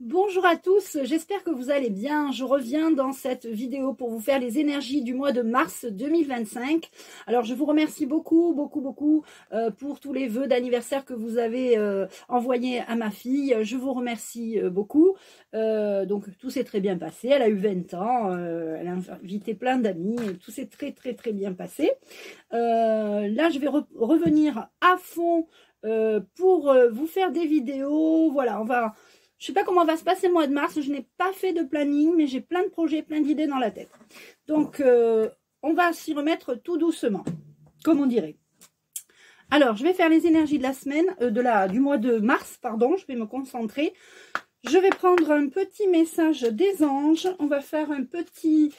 Bonjour à tous, j'espère que vous allez bien. Je reviens dans cette vidéo pour vous faire les énergies du mois de mars 2025. Alors je vous remercie beaucoup pour tous les vœux d'anniversaire que vous avez envoyés à ma fille. Je vous remercie beaucoup. Donc tout s'est très bien passé. Elle a eu 20 ans, elle a invité plein d'amis. Tout s'est très bien passé. Là je vais revenir à fond pour vous faire des vidéos. Voilà, je ne sais pas comment va se passer le mois de mars, je n'ai pas fait de planning, mais j'ai plein de projets, plein d'idées dans la tête. Donc, on va s'y remettre tout doucement, comme on dirait. Alors, je vais faire les énergies de la semaine, du mois de mars, pardon, je vais me concentrer. Je vais prendre un petit message des anges, on va faire un petit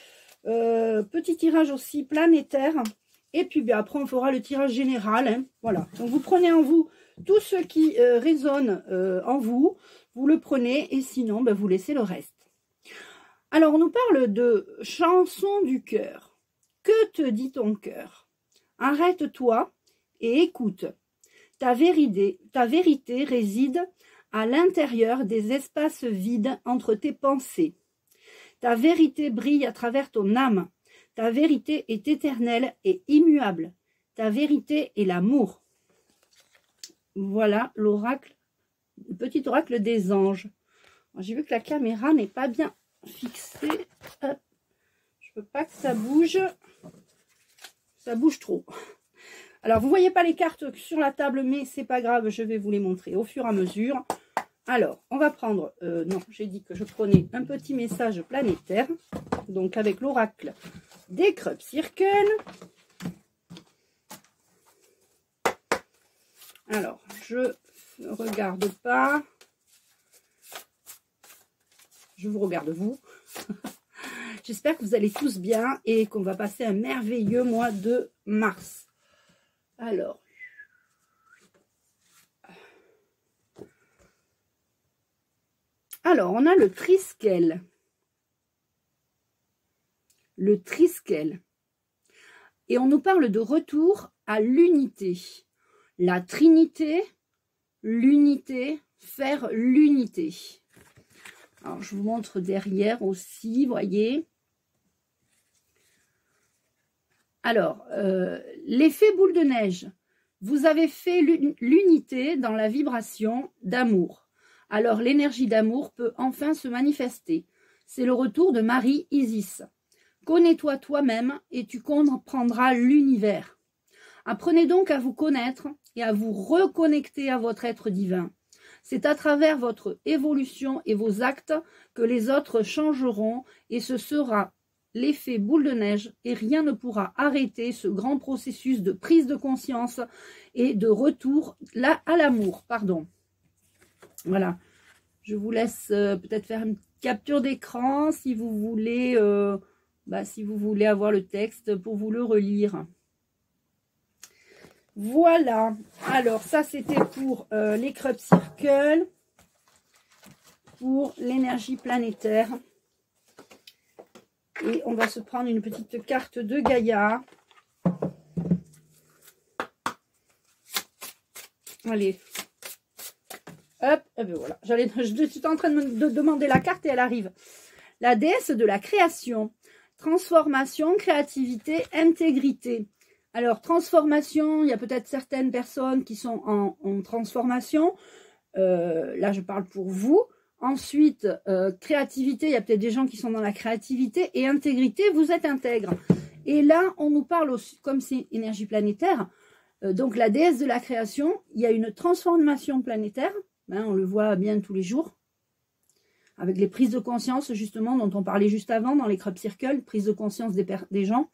tirage aussi planétaire, et puis après on fera le tirage général, hein. Voilà, donc vous prenez en vous tout ce qui résonne en vous, vous le prenez et sinon, ben, vous laissez le reste. Alors, on nous parle de chanson du cœur. Que te dit ton cœur? Arrête-toi et écoute. Ta vérité réside à l'intérieur des espaces vides entre tes pensées. Ta vérité brille à travers ton âme. Ta vérité est éternelle et immuable. Ta vérité est l'amour. Voilà l'oracle. Le petit oracle des anges. J'ai vu que la caméra n'est pas bien fixée. Hop. Je ne veux pas que ça bouge. Ça bouge trop. Alors, vous ne voyez pas les cartes sur la table, mais c'est pas grave, je vais vous les montrer au fur et à mesure. Alors, on va prendre... non, j'ai dit que je prenais un petit message planétaire. Donc, avec l'oracle des Crop Circle. Alors, je ne regarde pas. Je vous regarde vous. J'espère que vous allez tous bien et qu'on va passer un merveilleux mois de mars. Alors. On a le Triskel. Le Triskel. Et on nous parle de retour à l'unité. La Trinité, l'unité, faire l'unité. Alors, je vous montre derrière aussi, voyez. Alors, l'effet boule de neige. Vous avez fait l'unité dans la vibration d'amour. Alors, l'énergie d'amour peut enfin se manifester. C'est le retour de Marie Isis. Connais-toi toi-même et tu comprendras l'univers. Apprenez donc à vous connaître et à vous reconnecter à votre être divin. C'est à travers votre évolution et vos actes que les autres changeront et ce sera l'effet boule de neige et rien ne pourra arrêter ce grand processus de prise de conscience et de retour là à l'amour. Pardon. Voilà. Je vous laisse peut-être faire une capture d'écran si vous voulez avoir le texte pour vous le relire. Voilà, alors ça c'était pour les Crop Circle, pour l'énergie planétaire. Et on va se prendre une petite carte de Gaïa. Allez, hop, et bien voilà, je suis en train de demander la carte et elle arrive. La déesse de la création, transformation, créativité, intégrité. Alors, transformation, il y a peut-être certaines personnes qui sont en transformation. Là, je parle pour vous. Ensuite, créativité, il y a peut-être des gens qui sont dans la créativité. Et intégrité, vous êtes intègre. Et là, on nous parle aussi, comme c'est énergie planétaire, donc la déesse de la création, il y a une transformation planétaire. Hein, on le voit bien tous les jours. Avec les prises de conscience, justement, dont on parlait juste avant dans les Crop Circle, prise de conscience des gens.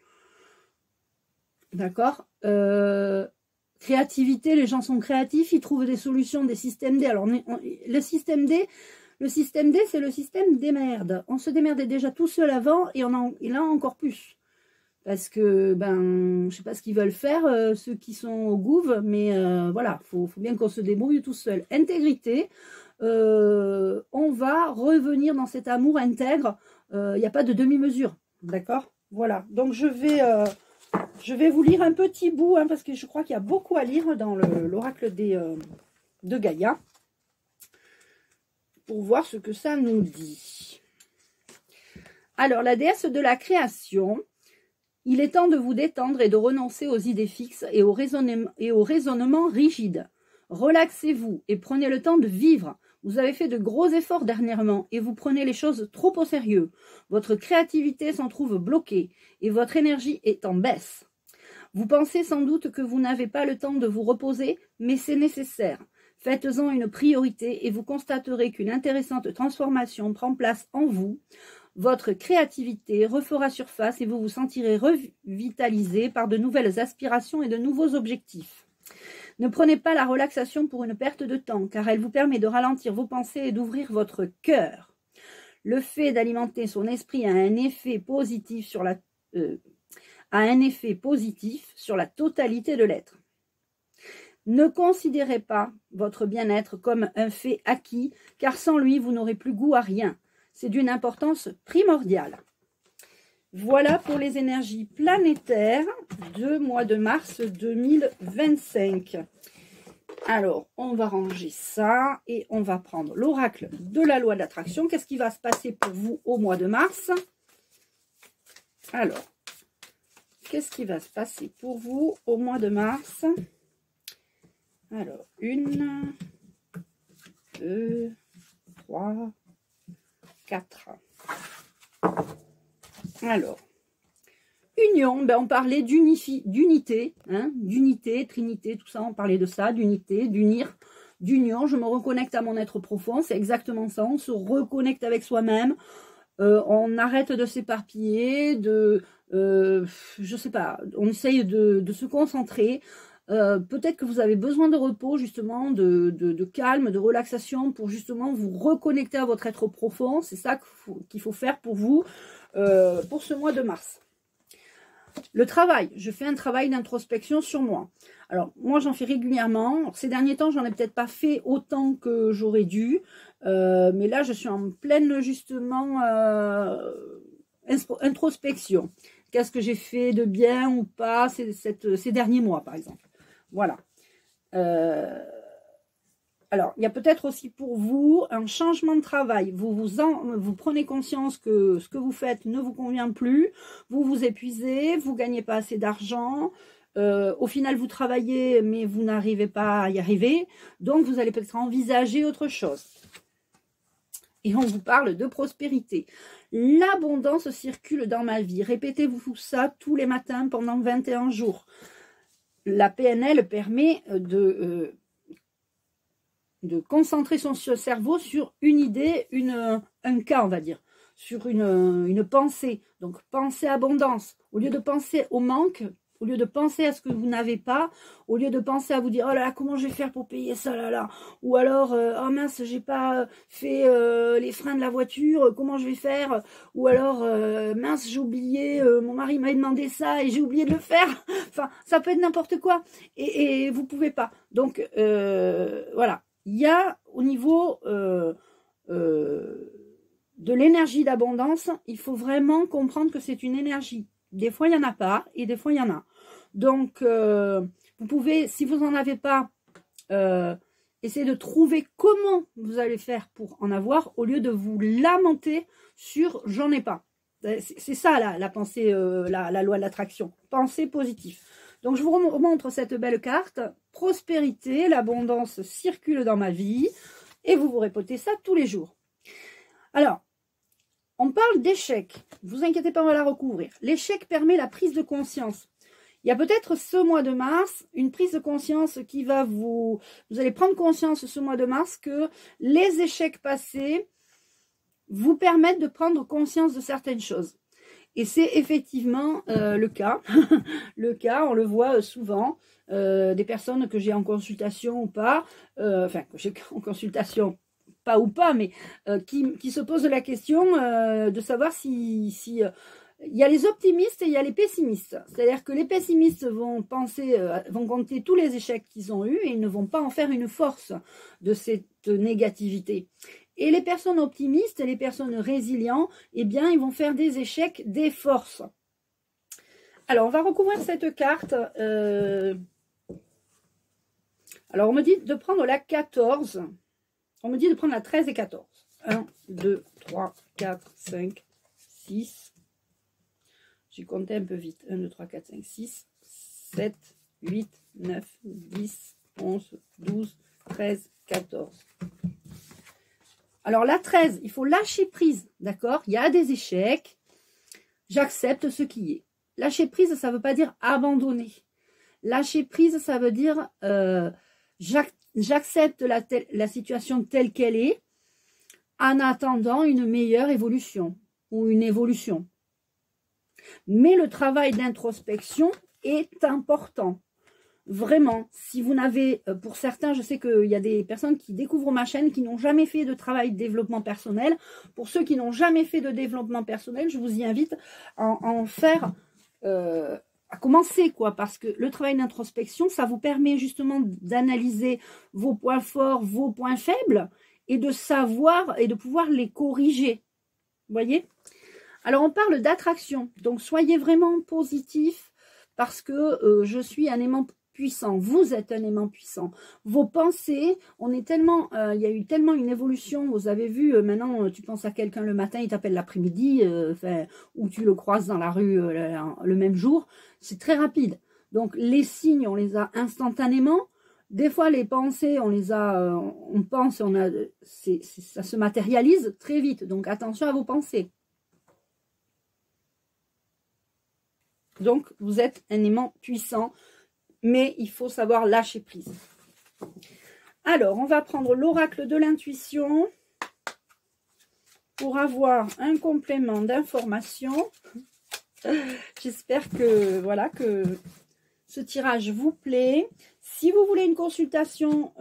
D'accord. Créativité, les gens sont créatifs, ils trouvent des solutions, des systèmes D. Alors, le système D, c'est le système des merdes. On se démerdait déjà tout seul avant et là encore plus. Parce que, je ne sais pas ce qu'ils veulent faire, ceux qui sont au gouv, mais voilà, faut bien qu'on se débrouille tout seul. Intégrité, on va revenir dans cet amour intègre. Il n'y a pas de demi-mesure. D'accord. Voilà. Donc, je vais vous lire un petit bout, hein, parce que je crois qu'il y a beaucoup à lire dans l'oracle de Gaïa. pour voir ce que ça nous dit. Alors, la déesse de la création, il est temps de vous détendre et de renoncer aux idées fixes et au raisonnement rigide. Relaxez-vous et prenez le temps de vivre. Vous avez fait de gros efforts dernièrement et vous prenez les choses trop au sérieux. Votre créativité s'en trouve bloquée et votre énergie est en baisse. Vous pensez sans doute que vous n'avez pas le temps de vous reposer, mais c'est nécessaire. Faites-en une priorité et vous constaterez qu'une intéressante transformation prend place en vous. Votre créativité refera surface et vous vous sentirez revitalisé par de nouvelles aspirations et de nouveaux objectifs. Ne prenez pas la relaxation pour une perte de temps, car elle vous permet de ralentir vos pensées et d'ouvrir votre cœur. Le fait d'alimenter son esprit a un effet positif sur la totalité de l'être. Ne considérez pas votre bien-être comme un fait acquis, car sans lui, vous n'aurez plus goût à rien. C'est d'une importance primordiale. Voilà pour les énergies planétaires du mois de mars 2025. Alors, on va ranger ça et on va prendre l'oracle de la loi de l'attraction. Qu'est-ce qui va se passer pour vous au mois de mars? Alors, qu'est-ce qui va se passer pour vous au mois de mars? Alors, 1, 2, 3, 4. Alors, union, ben on parlait d'unité, hein, d'unité, trinité, tout ça, on parlait de ça, d'unité, d'unir, d'union. Je me reconnecte à mon être profond, c'est exactement ça, on se reconnecte avec soi-même, on arrête de s'éparpiller, je sais pas, on essaye de se concentrer. Peut-être que vous avez besoin de repos, justement, de calme, de relaxation, pour justement vous reconnecter à votre être profond. C'est ça qu'il faut faire pour vous, pour ce mois de mars. Le travail, je fais un travail d'introspection sur moi. Alors, moi, j'en fais régulièrement. Alors, ces derniers temps, j'en ai peut-être pas fait autant que j'aurais dû. Mais là, je suis en pleine, justement, introspection. Qu'est-ce que j'ai fait de bien ou pas ces derniers mois, par exemple. Voilà. Alors, il y a peut-être aussi pour vous un changement de travail. Vous prenez conscience que ce que vous faites ne vous convient plus. Vous vous épuisez, vous ne gagnez pas assez d'argent. Au final, vous travaillez, mais vous n'arrivez pas à y arriver. Donc, vous allez peut-être envisager autre chose. Et on vous parle de prospérité. L'abondance circule dans ma vie. Répétez-vous ça tous les matins pendant 21 jours. La PNL permet de concentrer son cerveau sur une idée, un cas, on va dire, sur une pensée. Donc, pensez abondance. Au lieu de penser au manque, au lieu de penser à ce que vous n'avez pas, au lieu de penser à vous dire « Oh là là, comment je vais faire pour payer ça là là ?» Ou alors « Oh mince, j'ai pas fait les freins de la voiture, comment je vais faire ?» Ou alors « Mince, j'ai oublié, mon mari m'a demandé ça et j'ai oublié de le faire. » Enfin, ça peut être n'importe quoi et vous pouvez pas. Donc, voilà. Il y a au niveau de l'énergie d'abondance, il faut vraiment comprendre que c'est une énergie. Des fois, il n'y en a pas et des fois, il y en a. Donc, vous pouvez, si vous n'en avez pas, essayer de trouver comment vous allez faire pour en avoir au lieu de vous lamenter sur « j'en ai pas ». C'est ça la pensée, la loi de l'attraction. Pensée positive. Donc, je vous remontre cette belle carte. Prospérité, l'abondance circule dans ma vie. Et vous vous répétez ça tous les jours. Alors, on parle d'échec. Ne vous inquiétez pas, on va la recouvrir. L'échec permet la prise de conscience. Il y a peut-être ce mois de mars, une prise de conscience qui va vous allez prendre conscience ce mois de mars que les échecs passés vous permettent de prendre conscience de certaines choses. Et c'est effectivement le cas. Le cas, on le voit souvent, des personnes que j'ai en consultation ou pas, enfin, que j'ai en consultation, pas ou pas, mais qui se posent la question de savoir si il y a les optimistes et il y a les pessimistes. C'est-à-dire que les pessimistes vont vont compter tous les échecs qu'ils ont eus et ils ne vont pas en faire une force de cette négativité. Et les personnes optimistes, les personnes résilientes, eh bien, ils vont faire des échecs des forces. Alors, on va recouvrir cette carte. Alors, on me dit de prendre la 14. On me dit de prendre la 13 et 14. 1, 2, 3, 4, 5, 6. J'ai compté un peu vite. 1, 2, 3, 4, 5, 6, 7, 8, 9, 10, 11, 12, 13, 14. Alors la 13, il faut lâcher prise, d'accord? Il y a des échecs. J'accepte ce qui est. Lâcher prise, ça ne veut pas dire abandonner. Lâcher prise, ça veut dire j'accepte la situation telle qu'elle est en attendant une meilleure évolution ou une évolution. Mais le travail d'introspection est important. Vraiment, si vous n'avez, pour certains, je sais qu'il y a des personnes qui découvrent ma chaîne qui n'ont jamais fait de travail de développement personnel. Pour ceux qui n'ont jamais fait de développement personnel, je vous y invite à en faire, à commencer, quoi, parce que le travail d'introspection, ça vous permet justement d'analyser vos points forts, vos points faibles, et de savoir et de pouvoir les corriger. Vous voyez? Alors, on parle d'attraction, donc soyez vraiment positif, parce que je suis un aimant puissant, vous êtes un aimant puissant. Vos pensées, on est tellement, il y a eu tellement une évolution, vous avez vu, maintenant tu penses à quelqu'un le matin, il t'appelle l'après-midi, ou tu le croises dans la rue le même jour, c'est très rapide. Donc les signes, on les a instantanément. Des fois les pensées, on les a, on pense, ça se matérialise très vite. Donc attention à vos pensées. Donc vous êtes un aimant puissant. Mais il faut savoir lâcher prise. Alors, on va prendre l'oracle de l'intuition pour avoir un complément d'information. J'espère que, voilà, que ce tirage vous plaît. Si vous voulez une consultation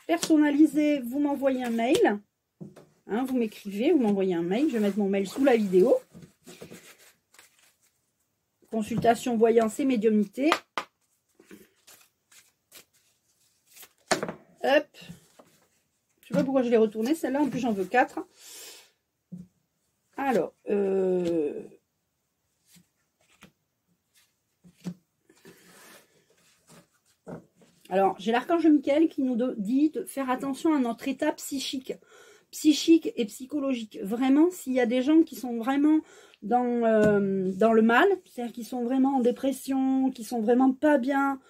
personnalisée, vous m'envoyez un mail. Hein, vous m'écrivez, vous m'envoyez un mail. Je vais mettre mon mail sous la vidéo. Consultation voyance et médiumnité. Hop. Je sais pas pourquoi je l'ai retourné. Celle-là, en plus, j'en veux 4. Alors, j'ai l'archange Michael qui nous dit de faire attention à notre état psychique et psychologique. Vraiment, s'il y a des gens qui sont vraiment dans le mal, c'est-à-dire qui sont vraiment en dépression, qui sont vraiment pas bien,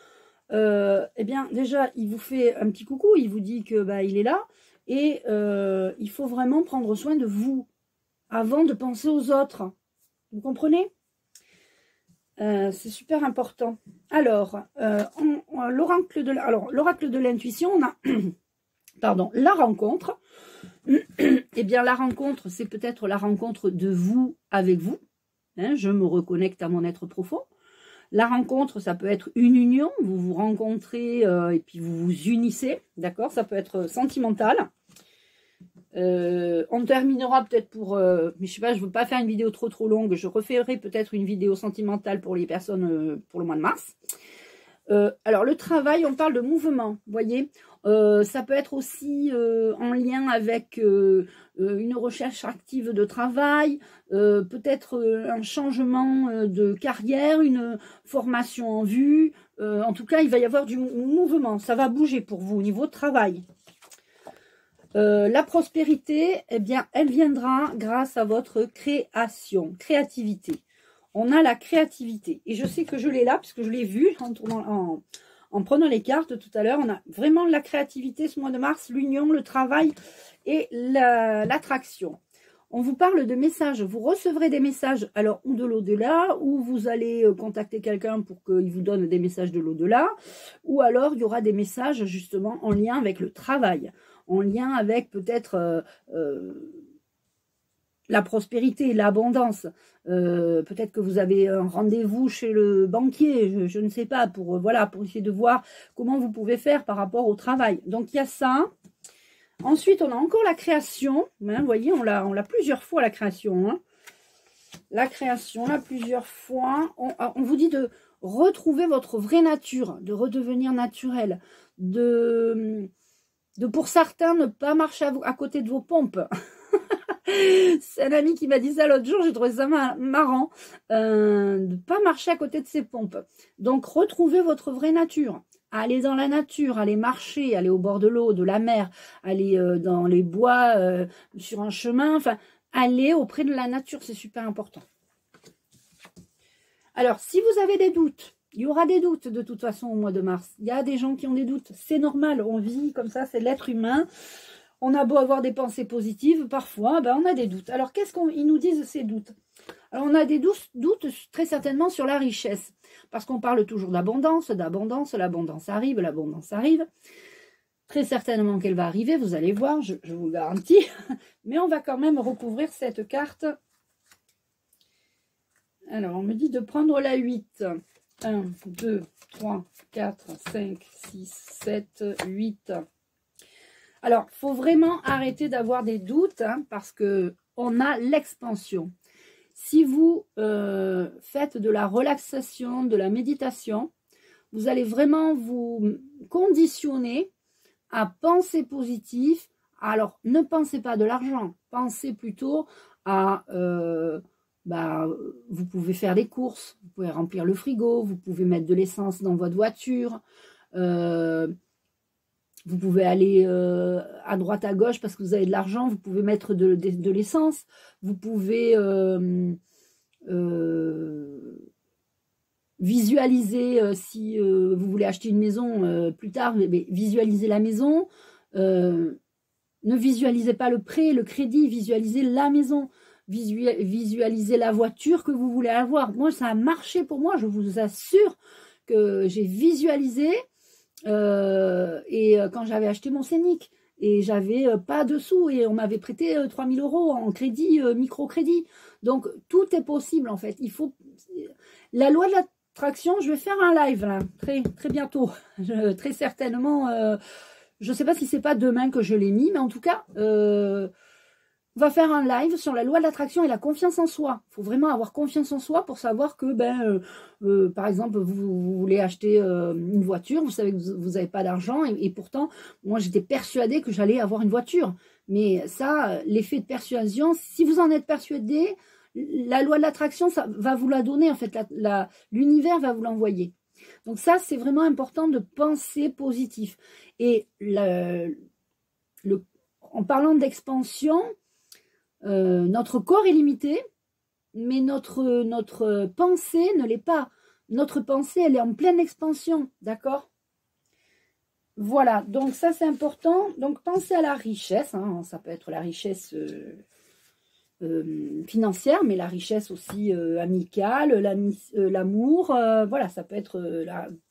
eh bien déjà il vous fait un petit coucou, il vous dit que il est là, et il faut vraiment prendre soin de vous avant de penser aux autres, vous comprenez? C'est super important. Alors l'oracle de l'intuition, on a pardon, la rencontre. Eh bien la rencontre, c'est peut-être la rencontre de vous avec vous, hein, je me reconnecte à mon être profond. La rencontre, ça peut être une union, vous vous rencontrez et puis vous vous unissez, d'accord? Ça peut être sentimental. On terminera peut-être pour... mais je sais pas, je ne veux pas faire une vidéo trop longue. Je referai peut-être une vidéo sentimentale pour les personnes pour le mois de mars. Alors, le travail, on parle de mouvement, vous voyez. Ça peut être aussi en lien avec une recherche active de travail, peut-être un changement de carrière, une formation en vue. En tout cas, il va y avoir du mouvement. Ça va bouger pour vous au niveau de travail. La prospérité, eh bien, elle viendra grâce à votre créativité. On a la créativité. Et je sais que je l'ai là, puisque je l'ai vu en prenant les cartes tout à l'heure. On a vraiment la créativité ce mois de mars, l'union, le travail et l'attraction. On vous parle de messages. Vous recevrez des messages, alors, ou de l'au-delà, ou vous allez contacter quelqu'un pour qu'il vous donne des messages de l'au-delà, ou alors il y aura des messages justement en lien avec le travail, en lien avec peut-être la prospérité, l'abondance. Peut-être que vous avez un rendez-vous chez le banquier, je ne sais pas, pour essayer de voir comment vous pouvez faire par rapport au travail. Donc il y a ça. Ensuite, on a encore la création. Hein, vous voyez, on l'a plusieurs fois, la création. Hein. La création, là, plusieurs fois. On vous dit de retrouver votre vraie nature, de redevenir naturel, de pour certains, ne pas marcher à côté de vos pompes. C'est un ami qui m'a dit ça l'autre jour, j'ai trouvé ça marrant, de ne pas marcher à côté de ses pompes. Donc, retrouvez votre vraie nature. allez dans la nature, allez marcher, allez au bord de l'eau, de la mer, allez dans les bois, sur un chemin, enfin, allez auprès de la nature, c'est super important. Alors, si vous avez des doutes, il y aura des doutes de toute façon au mois de mars. Il y a des gens qui ont des doutes, c'est normal, on vit comme ça, c'est l'être humain. On a beau avoir des pensées positives, parfois, ben, on a des doutes. Alors, qu'est-ce qu'ils nous disent ces doutes? Alors, on a des doutes très certainement sur la richesse, parce qu'on parle toujours d'abondance, l'abondance arrive. Très certainement qu'elle va arriver, vous allez voir, je vous le garantis. Mais on va quand même recouvrir cette carte. Alors, on me dit de prendre la 8. 1, 2, 3, 4, 5, 6, 7, 8. Alors, il faut vraiment arrêter d'avoir des doutes, hein, parce qu'on a l'expansion. Si vous faites de la relaxation, de la méditation, vous allez vraiment vous conditionner à penser positif. Alors, ne pensez pas de l'argent, pensez plutôt à... vous pouvez faire des courses, vous pouvez remplir le frigo, vous pouvez mettre de l'essence dans votre voiture, vous pouvez aller à droite, à gauche parce que vous avez de l'argent, vous pouvez mettre de l'essence, vous pouvez visualiser si vous voulez acheter une maison plus tard, mais visualisez la maison, ne visualisez pas le prêt, le crédit, visualisez la maison, visualisez la voiture que vous voulez avoir. Moi, ça a marché pour moi, je vous assure que j'ai visualisé. Quand j'avais acheté mon Scénic et j'avais pas de sous et on m'avait prêté 3000 € en crédit, microcrédit. Donc tout est possible en fait. Il faut la loi de l'attraction. Je vais faire un live là très bientôt, très certainement. Je sais pas si c'est pas demain que je l'ai mis, mais en tout cas on va faire un live sur la loi de l'attraction et la confiance en soi. Il faut vraiment avoir confiance en soi pour savoir que, par exemple, vous voulez acheter une voiture, vous savez que vous n'avez pas d'argent, et pourtant, moi, j'étais persuadée que j'allais avoir une voiture. Mais ça, l'effet de persuasion, si vous en êtes persuadé, la loi de l'attraction, ça va vous la donner, en fait, l'univers va vous l'envoyer. Donc ça, c'est vraiment important de penser positif. Et en parlant d'expansion, notre corps est limité, mais notre pensée ne l'est pas. Notre pensée, elle est en pleine expansion, d'accord? Voilà, donc ça c'est important. Donc pensez à la richesse, hein, ça peut être la richesse financière, mais la richesse aussi amicale, l'amour, voilà, ça peut être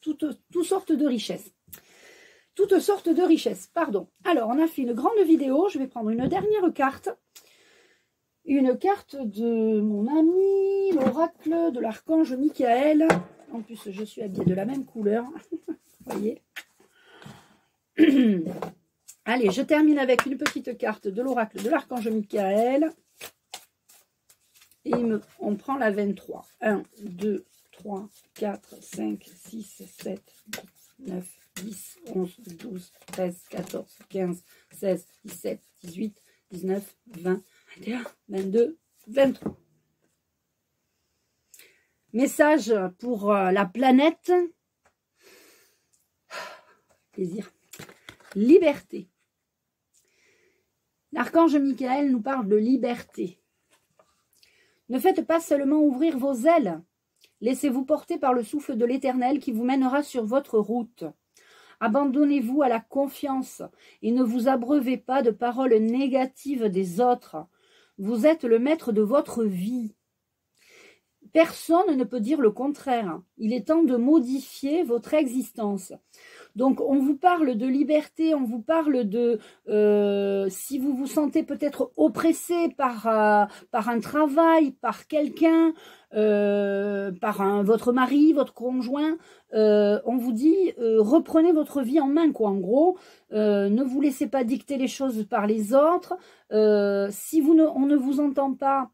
toutes sortes de richesses. Toutes sortes de richesses, pardon. Alors, on a fait une grande vidéo, je vais prendre une dernière carte. Une carte de mon ami, l'oracle de l'archange Michael. En plus, je suis habillée de la même couleur. Vous voyez. Allez, je termine avec une petite carte de l'oracle de l'archange Michael. Et on prend la 23. 1, 2, 3, 4, 5, 6, 7, 9, 10, 11, 12, 13, 14, 15, 16, 17, 18, 19, 20, 21, 22, 23. Message pour la planète. Plaisir. Liberté. L'archange Michael nous parle de liberté. Ne faites pas seulement ouvrir vos ailes. Laissez-vous porter par le souffle de l'Éternel qui vous mènera sur votre route. Abandonnez-vous à la confiance et ne vous abreuvez pas de paroles négatives des autres. Vous êtes le maître de votre vie. Personne ne peut dire le contraire. Il est temps de modifier votre existence. Donc, on vous parle de liberté, on vous parle de si vous vous sentez peut-être oppressé par un travail, par quelqu'un, par votre mari, votre conjoint, on vous dit reprenez votre vie en main, quoi. En gros, ne vous laissez pas dicter les choses par les autres. Si on ne vous entend pas,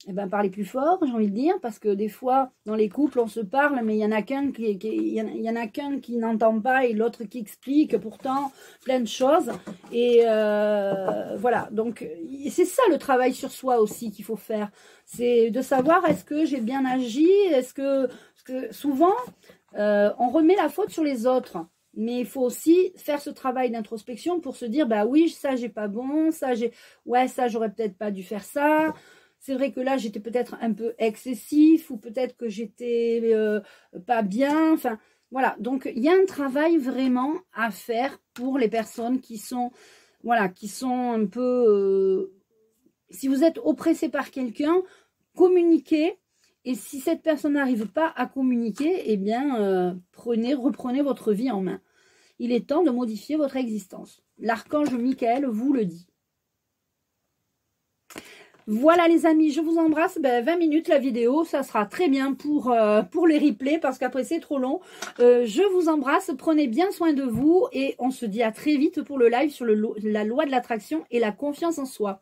eh ben, parlez plus fort, j'ai envie de dire, parce que des fois, dans les couples, on se parle, mais il y en a qu'un qui n'entend pas et l'autre qui explique pourtant plein de choses. Et voilà, donc c'est ça le travail sur soi aussi qu'il faut faire. C'est de savoir est-ce que j'ai bien agi, est-ce que souvent, on remet la faute sur les autres. Mais il faut aussi faire ce travail d'introspection pour se dire, bah oui, ça j'ai pas bon, ça j'ai, ouais, ça j'aurais peut-être pas dû faire ça. C'est vrai que là j'étais peut-être un peu excessif ou peut-être que j'étais pas bien. Enfin voilà, donc il y a un travail vraiment à faire pour les personnes qui sont, voilà, qui sont un peu. Si vous êtes oppressé par quelqu'un, communiquez. Et si cette personne n'arrive pas à communiquer, eh bien, reprenez votre vie en main. Il est temps de modifier votre existence. L'archange Michael vous le dit. Voilà les amis, je vous embrasse. 20 minutes la vidéo, ça sera très bien pour les replays parce qu'après c'est trop long. Je vous embrasse, prenez bien soin de vous et on se dit à très vite pour le live sur la loi de l'attraction et la confiance en soi.